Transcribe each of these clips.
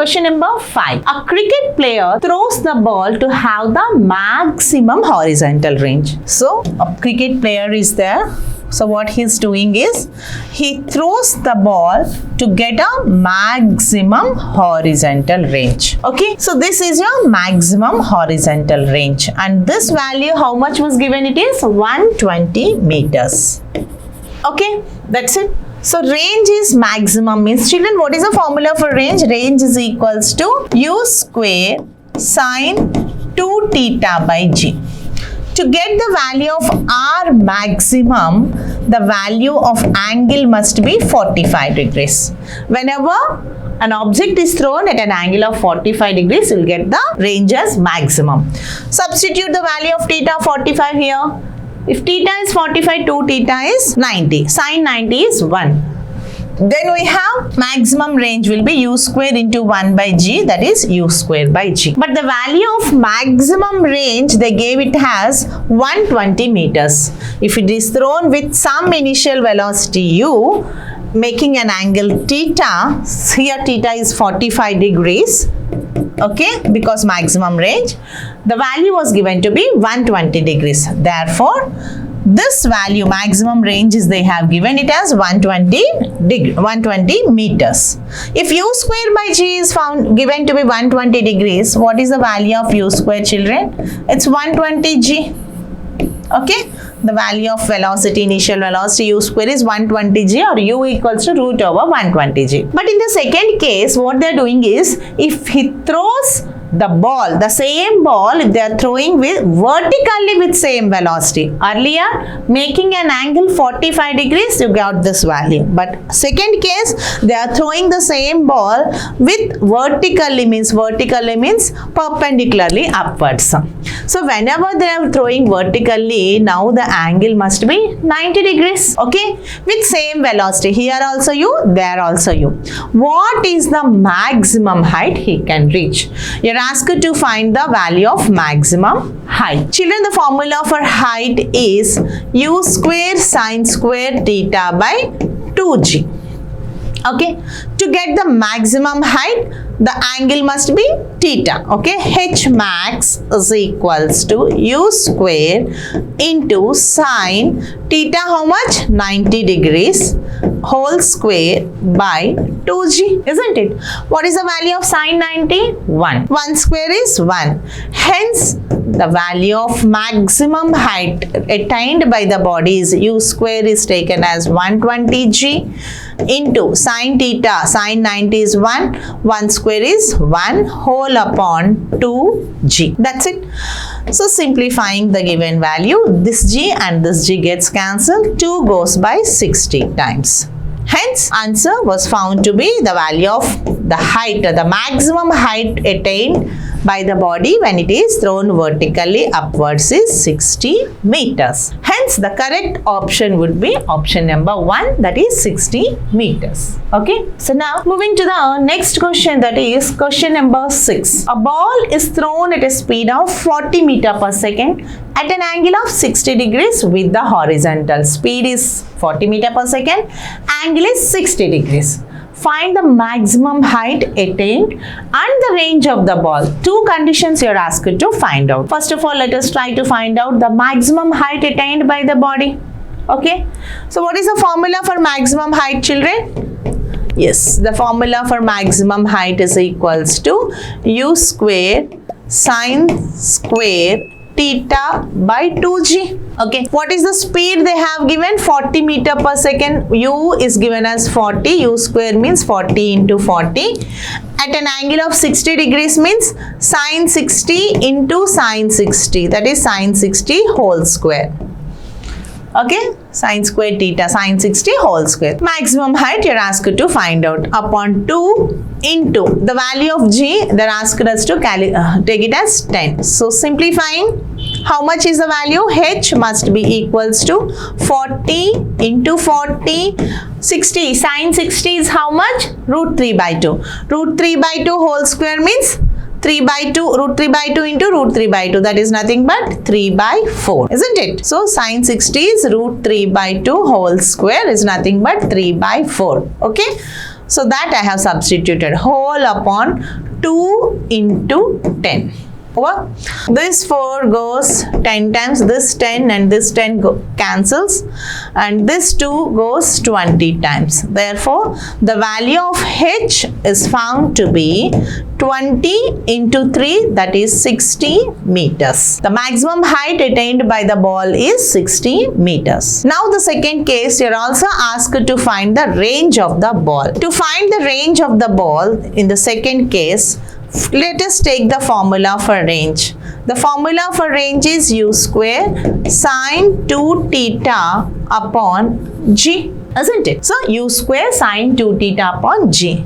Question number 5. A cricket player throws the ball to have the maximum horizontal range. So, a cricket player is there. So, what he is doing is, he throws the ball to get a maximum horizontal range. Okay, so this is your maximum horizontal range. And this value, how much was given? It is 120 meters. Okay, that's it. So, range is maximum means, children, what is the formula for range? Range is equals to u square sine 2 theta by g. To get the value of R maximum, the value of angle must be 45 degrees. Whenever an object is thrown at an angle of 45 degrees, you will get the range as maximum. Substitute the value of theta 45 here. If theta is 45, 2 theta is 90. Sine 90 is 1. Then we have maximum range will be u square into 1 by g, that is u square by g. But the value of maximum range, they gave it as 120 meters. If it is thrown with some initial velocity u, making an angle theta, here theta is 45 degrees, okay, because maximum range, the value was given to be 120 degrees. Therefore, this value, maximum range, is they have given it as 120 meters. If u square by g is found given to be 120 degrees, what is the value of u square, children? It's 120 g. Okay, the value of velocity, initial velocity u square is 120 g, or u equals to root over 120 g. But in the second case, what they are doing is, if he throws the ball, the same ball, if they are throwing with vertically with same velocity. Earlier, making an angle 45 degrees, you got this value. But second case, they are throwing the same ball with vertically means perpendicularly upwards. So, whenever they are throwing vertically, now the angle must be 90 degrees. Okay, with same velocity. Here also u, there also u. What is the maximum height he can reach? You are asked to find the value of maximum height. Children, the formula for height is u square sine square theta by 2g. Okay, to get the maximum height, the angle must be theta. Okay, h max is equals to u square into sine theta, how much? 90 degrees whole square by 2g, isn't it? What is the value of sine 90? 1. 1 square is 1. Hence, the value of maximum height attained by the body is u square is taken as 120g into sine theta, sine 90 is 1, 1 square is 1 whole upon 2g. That's it. So, simplifying the given value, this g and this g gets cancelled, 2 goes by 60 times. Hence, answer was found to be the value of the height, the maximum height attained by the body when it is thrown vertically upwards is 60 meters. Hence, the correct option would be option number 1, that is 60 meters. Okay. So, now moving to the next question, that is question number 6. A ball is thrown at a speed of 40 meters per second at an angle of 60 degrees with the horizontal. Speed is 40 meters per second, angle is 60 degrees. Find the maximum height attained and the range of the ball. Two conditions you are asked to find out. First of all, let us try to find out the maximum height attained by the body. Okay. So, what is the formula for maximum height, children? Yes, the formula for maximum height is equals to u square sine square theta by 2g. Okay, what is the speed they have given? 40 meter per second. U is given as 40. U square means 40 into 40. At an angle of 60 degrees means sine 60 into sine 60. That is sine 60 whole square. Okay, sine square theta, sine 60 whole square. Maximum height you are asked to find out upon 2 into the value of g, they are asked us to take it as 10. So, simplifying, how much is the value? H must be equals to 40 into 40, 60. Sine 60 is how much? Root 3 by 2. Root 3 by 2 whole square means 3 by 2, root 3 by 2 into root 3 by 2, that is nothing but 3 by 4, isn't it? So, sine 60 is root 3 by 2 whole square is nothing but 3 by 4, okay? So that I have substituted whole upon 2 into 10. Over. This 4 goes 10 times, this 10 and this 10 cancels, and this 2 goes 20 times. Therefore, the value of H is found to be 20 into 3, that is 60 meters. The maximum height attained by the ball is 60 meters. Now the second case, you are also asked to find the range of the ball. To find the range of the ball in the second case, let us take the formula for range. The formula for range is u square sine 2 theta upon g, isn't it? So u square sine 2 theta upon g.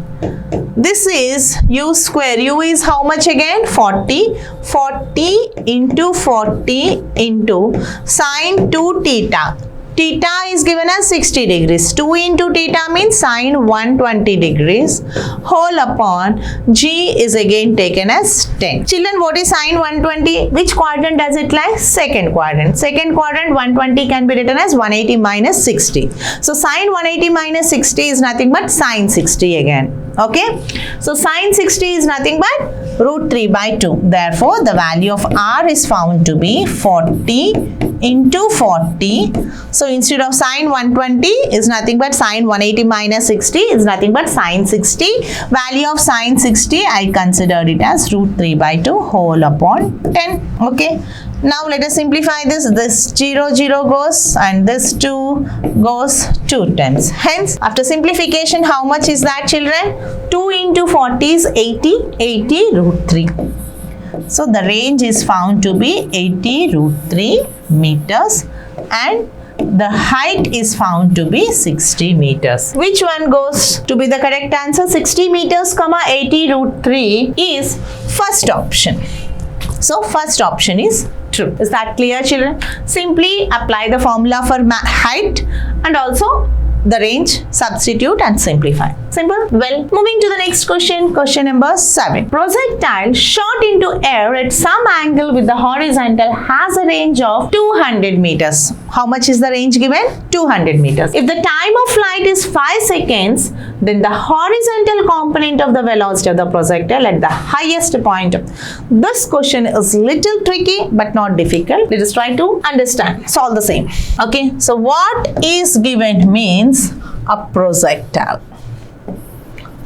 This is u square. U is how much again? 40. 40 into 40 into sine 2 theta. Theta is given as 60 degrees. 2 into theta means sine 120 degrees. Whole upon G is again taken as 10. Children, what is sine 120? Which quadrant does it lie? Second quadrant. Second quadrant, 120 can be written as 180 minus 60. So sine 180 minus 60 is nothing but sine 60 again. Okay. So sine 60 is nothing but root 3 by 2. Therefore, the value of R is found to be 40 into 40. So instead of sine 120 is nothing but sine 180 minus 60 is nothing but sine 60. Value of sine 60 I considered it as root 3 by 2 whole upon 10. Okay. Now let us simplify this. This 0 goes and this 2 goes 2 times. Hence, after simplification, how much is that, children? 2 into 40 is 80. 80 root 3. So the range is found to be 80 root 3 meters and the height is found to be 60 meters. Which one goes to be the correct answer? 60 meters, 80 root 3 is first option. So first option is true. Is that clear, children? Simply apply the formula for height and also the range, substitute and simplify. Simple? Well, moving to the next question, question number 7. Projectile shot into air at some angle with the horizontal has a range of 200 meters. How much is the range given? 200 meters. If the time of flight is 5 seconds, then the horizontal component of the velocity of the projectile at the highest point. This question is little tricky but not difficult. Let us try to understand. Solve the same. Okay. So what is given means a projectile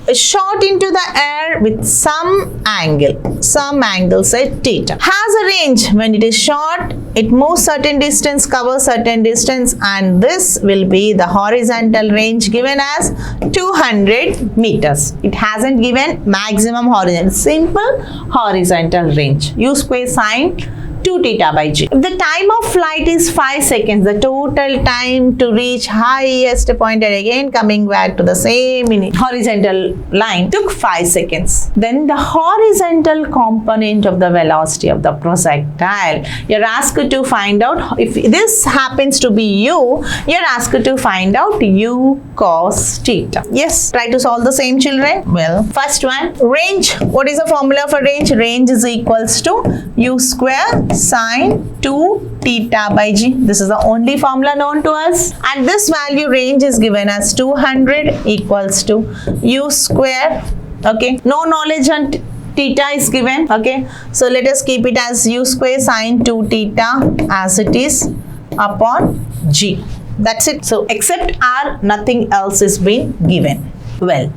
is shot into the air with some angle say theta, has a range. When it is shot, it moves certain distance, covers certain distance, and this will be the horizontal range given as 200 meters. It hasn't given maximum horizontal, simple horizontal range. U square sine 2 theta by g. If the time of flight is 5 seconds, the total time to reach highest point and again coming back to the same horizontal line took 5 seconds. Then the horizontal component of the velocity of the projectile, you're asked to find out. If this happens to be u, you're asked to find out u cos theta. Yes, try to solve the same, children. Well, first one, range. What is the formula for range? Range is equals to u square sine 2 theta by g. This is the only formula known to us, and this value range is given as 200 equals to u square. Okay, no knowledge on theta is given. Okay, so let us keep it as u square sine 2 theta as it is upon g. That's it. So except r, nothing else is being given. Well,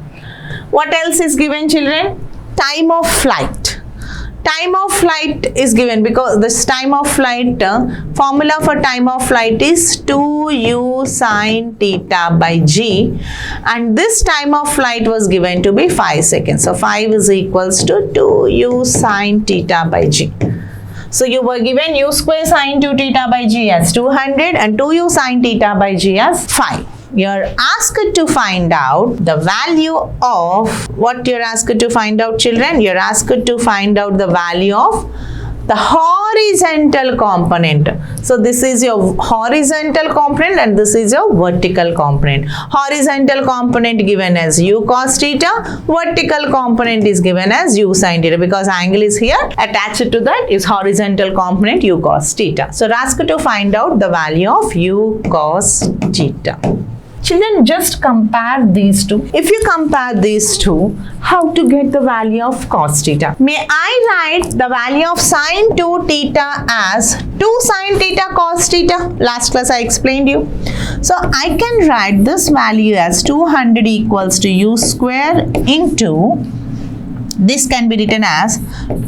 what else is given, children? Time of flight. Time of flight is given because this time of flight, formula for time of flight is 2u sine theta by g, and this time of flight was given to be 5 seconds. So 5 is equals to 2u sine theta by g. So you were given u square sine 2 theta by g as 200 and 2u sine theta by g as 5. You're asked to find out the value of, what you're asked to find out, children? You're asked to find out the value of the horizontal component. So this is your horizontal component and this is your vertical component. Horizontal component given as u cos theta, vertical component is given as u sin theta, because angle is here. Attached to that is horizontal component u cos theta. So asked to find out the value of u cos theta. Children, just compare these two. If you compare these two, how to get the value of cos theta? May I write the value of sin 2 theta as 2 sin theta cos theta? Last class I explained you. So I can write this value as 200 equals to u square into, this can be written as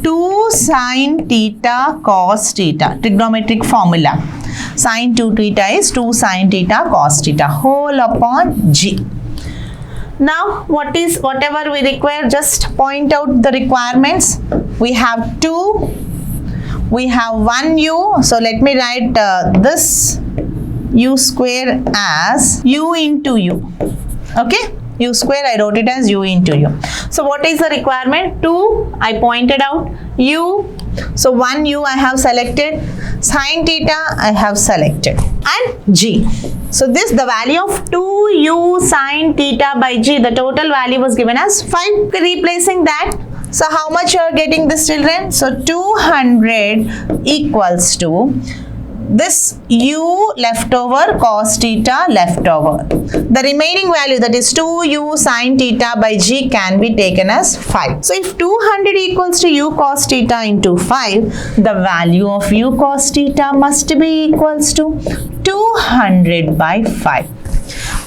2 sin theta cos theta, trigonometric formula. Sin 2 theta is 2 sin theta cos theta whole upon g. Now whatever we require, just point out the requirements. We have 2, we have 1 u. So let me write this u square as u into u. Okay, u square I wrote it as u into u. So what is the requirement? 2 I pointed out, u. So 1 u I have selected, sin theta I have selected, and g. So this, the value of 2 u sin theta by g, the total value was given as 5. Replacing that, so how much you are getting this, children? So 200 equals to this u left over, cos theta left over. The remaining value, that is 2 u sin theta by g, can be taken as 5. So if 200 equals to u cos theta into 5, the value of u cos theta must be equals to 200 by 5.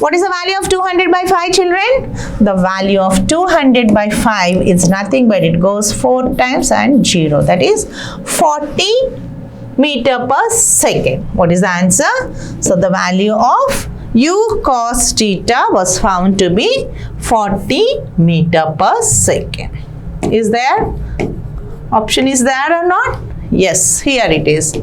What is the value of 200 by 5, children? The value of 200 by 5 is nothing but it goes 4 times and 0. That is 40 meter per second. What is the answer? So the value of u cos theta was found to be 40 meter per second. Is there? Option is there or not? Yes, here it is.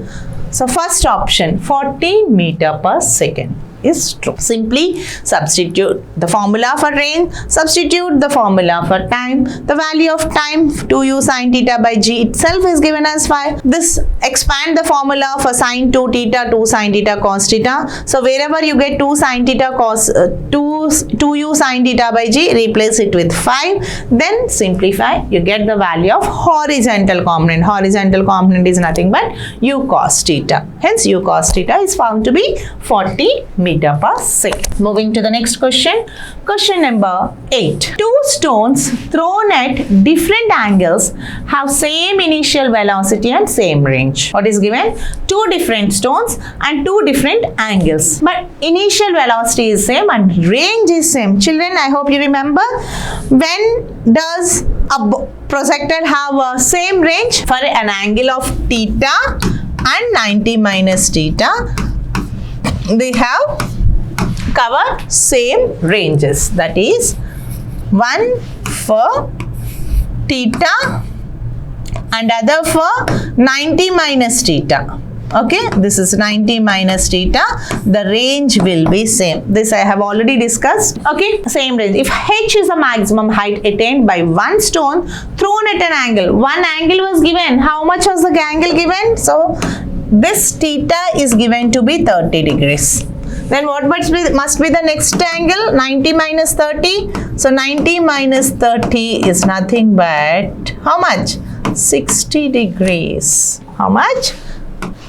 So first option, 40 meter per second is true. Simply substitute the formula for range, substitute the formula for time. The value of time, 2u sin theta by g itself is given as 5. This expand the formula for sin 2 theta, 2 sin theta cos theta. So wherever you get 2 sin theta cos 2u sin theta by g, replace it with 5. Then simplify, you get the value of horizontal component. Horizontal component is nothing but u cos theta. Hence u cos theta is found to be 40 meter per second. Moving to the next question. Question number 8. Two stones thrown at different angles have same initial velocity and same range. What is given? Two different stones and two different angles. But initial velocity is same and range is same. Children, I hope you remember. When does a projectile have a same range? For an angle of theta and 90 minus theta, they have cover same ranges. That is, one for theta and other for 90 minus theta. Okay, this is 90 minus theta. The range will be same. This I have already discussed. Okay, same range. If h is the maximum height attained by one stone thrown at an angle, one angle was given. How much was the angle given? So this theta is given to be 30 degrees. Then what must be the next angle? 90 minus 30. So 90 minus 30 is nothing but how much? 60 degrees. How much?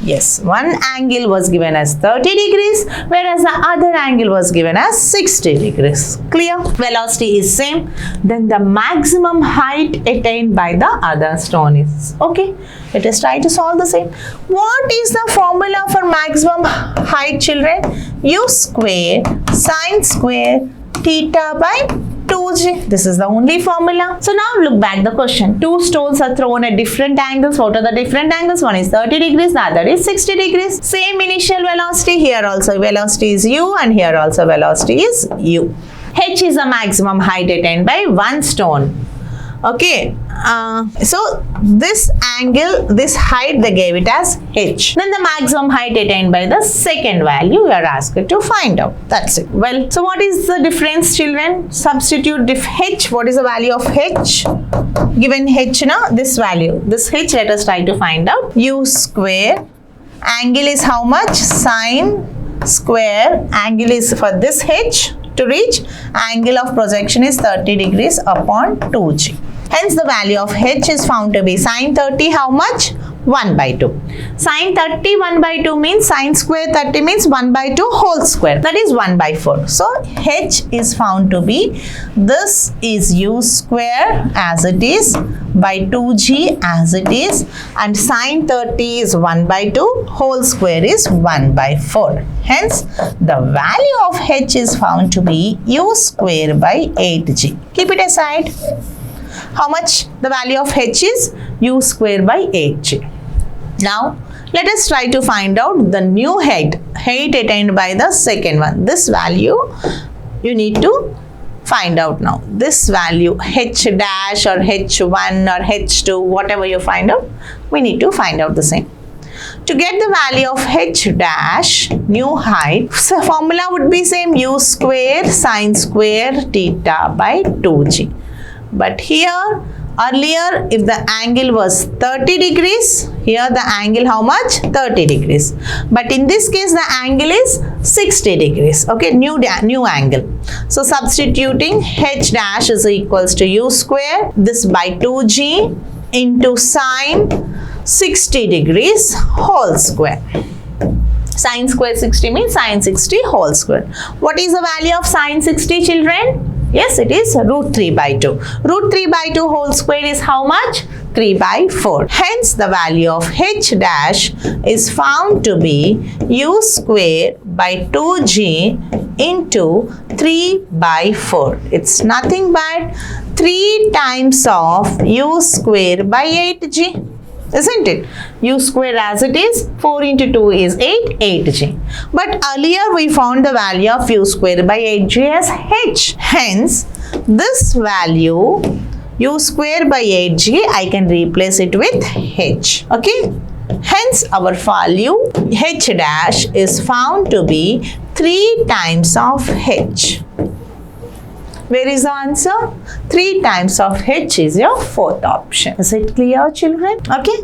Yes, one angle was given as 30 degrees, whereas the other angle was given as 60 degrees. Clear? Velocity is same. Then the maximum height attained by the other stone is. Okay, let us try to solve the same. What is the formula for maximum height, children? U square sin square theta by 2g. This is the only formula. So now look back the question. Two stones are thrown at different angles. What are the different angles? One is 30 degrees, the other is 60 degrees. Same initial velocity. Here also velocity is u and here also velocity is u. H is the maximum height attained by one stone. Okay, so this angle, this height they gave it as h. Then the maximum height attained by the second value we are asked to find out. That's it. Well, so what is the difference, children? Substitute h. What is the value of h? Given h, now this value. This h, let us try to find out. U square. Angle is how much? Sine square. Angle is for this h to reach. Angle of projection is 30 degrees upon 2g. Hence the value of h is found to be sine 30 how much? 1 by 2. Sin 30 1 by 2 means sin square 30 means 1 by 2 whole square, that is 1 by 4. So h is found to be, this is u square as it is by 2g as it is, and sin 30 is 1 by 2 whole square is 1 by 4. Hence the value of h is found to be u square by 8g. Keep it aside. How much the value of h is? U square by 8g. Now let us try to find out the new height attained by the second one. This value you need to find out now. This value h dash or h1 or h2, whatever you find out, we need to find out the same. To get the value of h dash, new height, so formula would be same, u square sin square theta by 2g. But here, earlier, if the angle was 30 degrees, here the angle how much? 30 degrees. But in this case, the angle is 60 degrees. Okay, new angle. So substituting h dash is equals to u square, this by 2g into sine 60 degrees whole square. Sine square 60 means sine 60 whole square. What is the value of sine 60, children? Yes, it is root 3 by 2. Root 3 by 2 whole square is how much? 3 by 4. Hence, the value of h dash is found to be u square by 2g into 3 by 4. It's nothing but 3 times of u square by 8g. Isn't it? U square as it is, 4 into 2 is 8g. But earlier we found the value of u square by 8g as h. Hence, this value u square by 8g, I can replace it with h. Okay? Hence, our value h dash is found to be 3 times of h. Where is the answer? 3 times of h is your fourth option. Is it clear, children? Okay.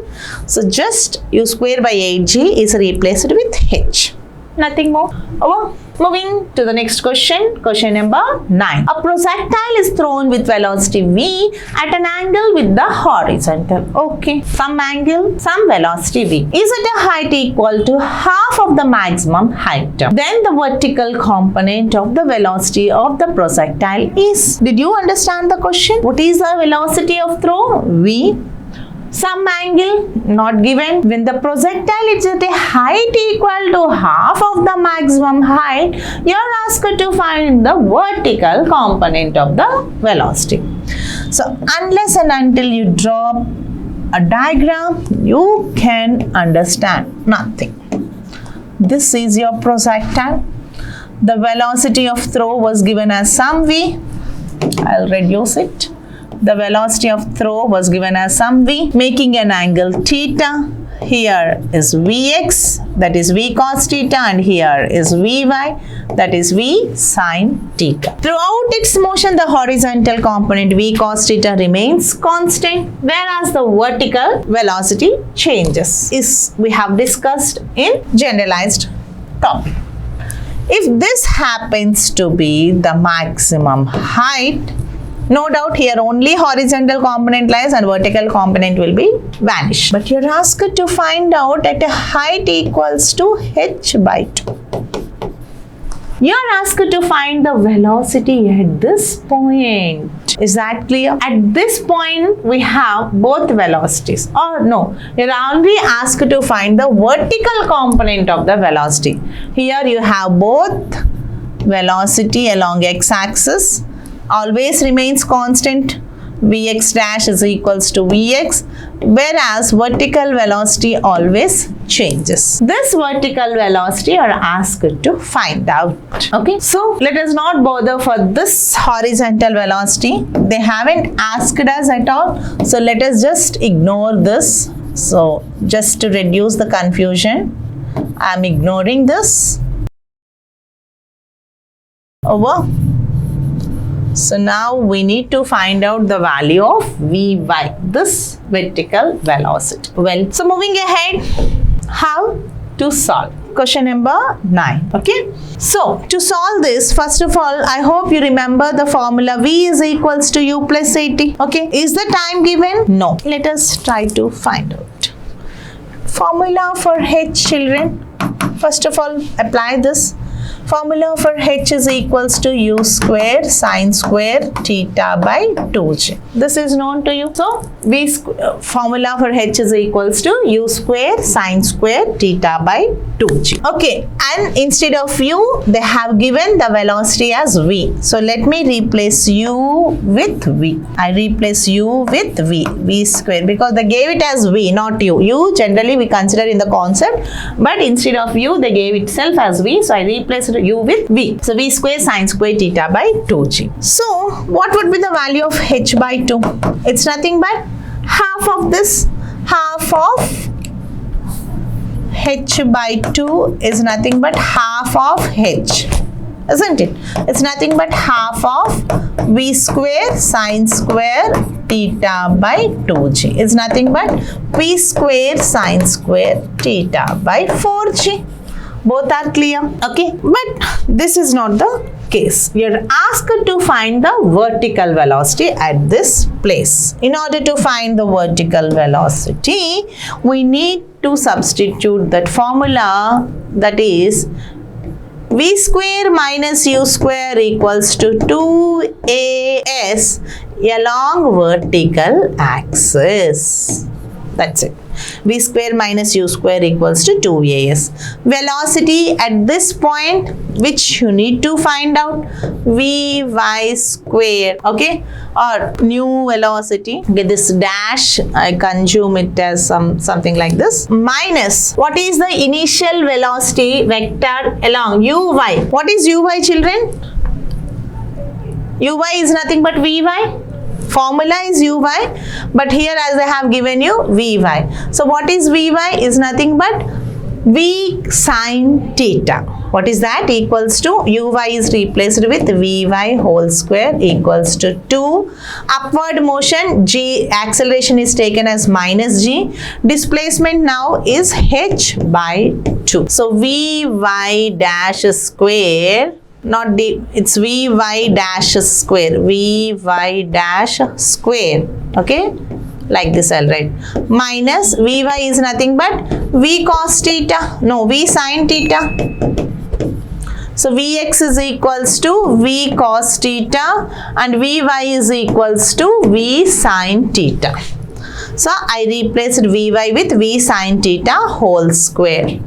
So just u square by 8g is replaced with h. Nothing more. Over. Moving to the next question. Question number 9. A projectile is thrown with velocity v at an angle with the horizontal. Okay. Some angle, some velocity v is at a height equal to half of the maximum height. Then the vertical component of the velocity of the projectile is. Did you understand the question? What is the velocity of throw? V. Some angle not given. When the projectile is at a height equal to half of the maximum height, you are asked to find the vertical component of the velocity. So unless and until you draw a diagram, you can understand nothing. This is your projectile. The velocity of throw was given as some v. I'll reduce it. The velocity of throw was given as some v, making an angle theta. Here is vx, that is v cos theta, and here is vy, that is v sin theta. Throughout its motion, the horizontal component v cos theta remains constant, whereas the vertical velocity changes. We have discussed in generalized topic. If this happens to be the maximum height, no doubt here only horizontal component lies and vertical component will be vanished. But you're asked to find out at a height equals to h by 2. You're asked to find the velocity at this point. Is that clear? At this point, we have both velocities. Or no, you're only asked to find the vertical component of the velocity. Here you have both velocity along x-axis. Always remains constant, vx dash is equals to vx, whereas vertical velocity always changes. This vertical velocity are asked to find out. Okay, so let us not bother for this horizontal velocity. They haven't asked us at all, so let us just ignore this. So just to reduce the confusion, I am ignoring this. Over. So now we need to find out the value of Vy, this vertical velocity. Well, so moving ahead, how to solve? Question number 9. Okay. So to solve this, first of all, I hope you remember the formula V is equals to U plus 80. Okay. Is the time given? No. Let us try to find out. Formula for h, children. First of all, apply this. Formula for h is equals to u square sine square theta by 2j. This is known to you. So, formula for h is equals to u square sine square theta by 2j. Okay, and instead of u, they have given the velocity as v. So, let me replace u with v. I replace u with v square, because they gave it as v, not u. U generally we consider in the concept, but instead of u, they gave itself as v. So, I replaced u with v. So, v square sine square theta by 2g. So, what would be the value of h by 2? It's nothing but half of this. Half of h by 2 is nothing but half of h. Isn't it? It's nothing but half of v square sine square theta by 2g. It's nothing but v square sine square theta by 4g. Both are clear. Okay, but this is not the case. We are asked to find the vertical velocity at this place. In order to find the vertical velocity, we need to substitute that formula, that is v square minus u square equals to 2as along vertical axis. That's it. V square minus u square equals to 2as. Velocity at this point, which you need to find out, vy square, okay, or new velocity. Okay, this dash, I consume it as something like this, minus, what is the initial velocity vector along uy? What is uy, children? Uy is nothing but vy. Formula is uy, but here as I have given you vy. So what is vy? Is nothing but v sine theta. What is that? Equals to uy is replaced with vy whole square equals to 2. Upward motion, g, acceleration is taken as minus g. Displacement now is h by 2. So vy dash square, not d, it's vy dash square, vy dash square, okay, like this I'll write, minus vy is nothing but v cos theta, no, v sin theta. So vx is equals to v cos theta and vy is equals to v sin theta. So I replaced vy with v sin theta whole square,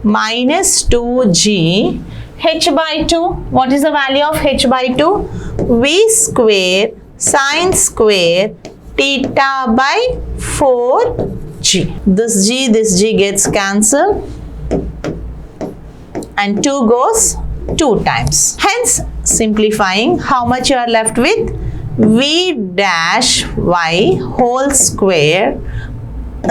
minus 2g h by 2. What is the value of h by 2? V square sine square theta by 4g. This g gets cancelled and 2 goes 2 times. Hence, simplifying, how much you are left with? V dash y whole square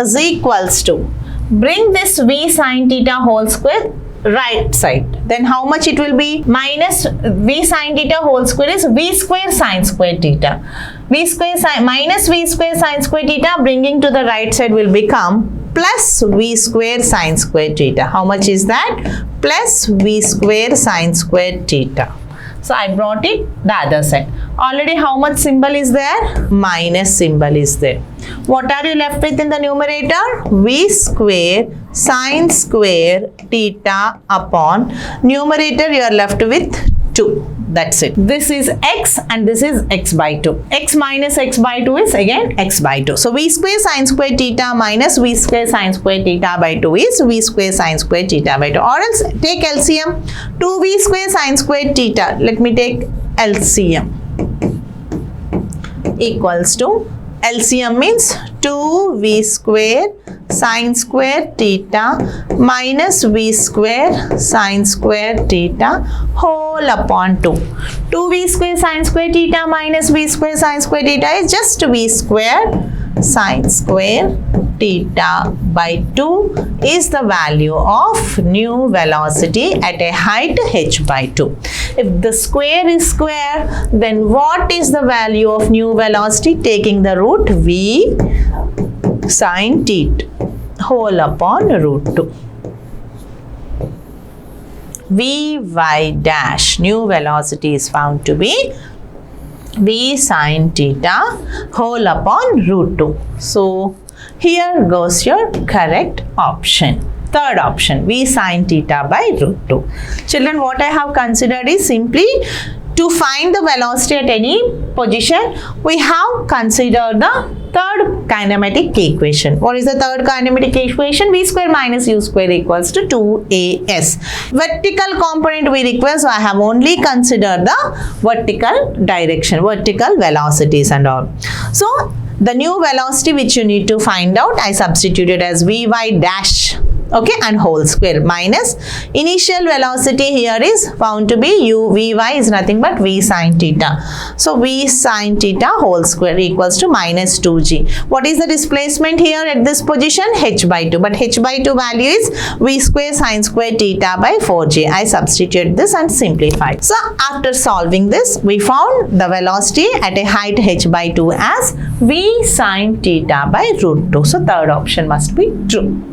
is equals to, bring this v sine theta whole square right side, then how much it will be? Minus v sine theta whole square is v square sine square theta. V square sine minus v square sine square theta, bringing to the right side, will become plus v square sine square theta. How much is that? Plus v square sine square theta. So I brought it the other side. Already how much symbol is there? Minus symbol is there. What are you left with in the numerator? V square sine square theta upon numerator, you are left with 2. That's it. This is x and this is x by 2. X minus x by 2 is again x by 2. So v square sine square theta minus v square sine square theta by 2 is v square sine square theta by 2. Or else take LCM. 2v square sine square theta. Let me take LCM. Equals to, LCM means 2v square sine square theta minus v square sine square theta whole upon 2. 2v square sine square theta minus v square sine square theta is just v square sine square theta by 2 is the value of new velocity at a height h by 2. If the square is square, then what is the value of new velocity? Taking the root v sine theta whole upon root 2. Vy dash, new velocity is found to be v sine theta whole upon root 2. So Here goes your correct option. Third option, V sin theta by root 2. Children, what I have considered is simply to find the velocity at any position, we have considered the third kinematic equation. What is the third kinematic equation? V square minus u square equals to 2as. Vertical component we require, so I have only considered the vertical direction, vertical velocities and all. So the new velocity which you need to find out, I substituted as Vy dash, okay, and whole square minus initial velocity here is found to be u, Vy is nothing but V sin theta. So V sin theta whole square equals to minus 2g. What is the displacement here at this position? H by 2, but H by 2 value is V square sin square theta by 4j. I substitute this and simplified. So after solving this, we found the velocity at a height H by 2 as V sin theta by root 2. So third option must be true.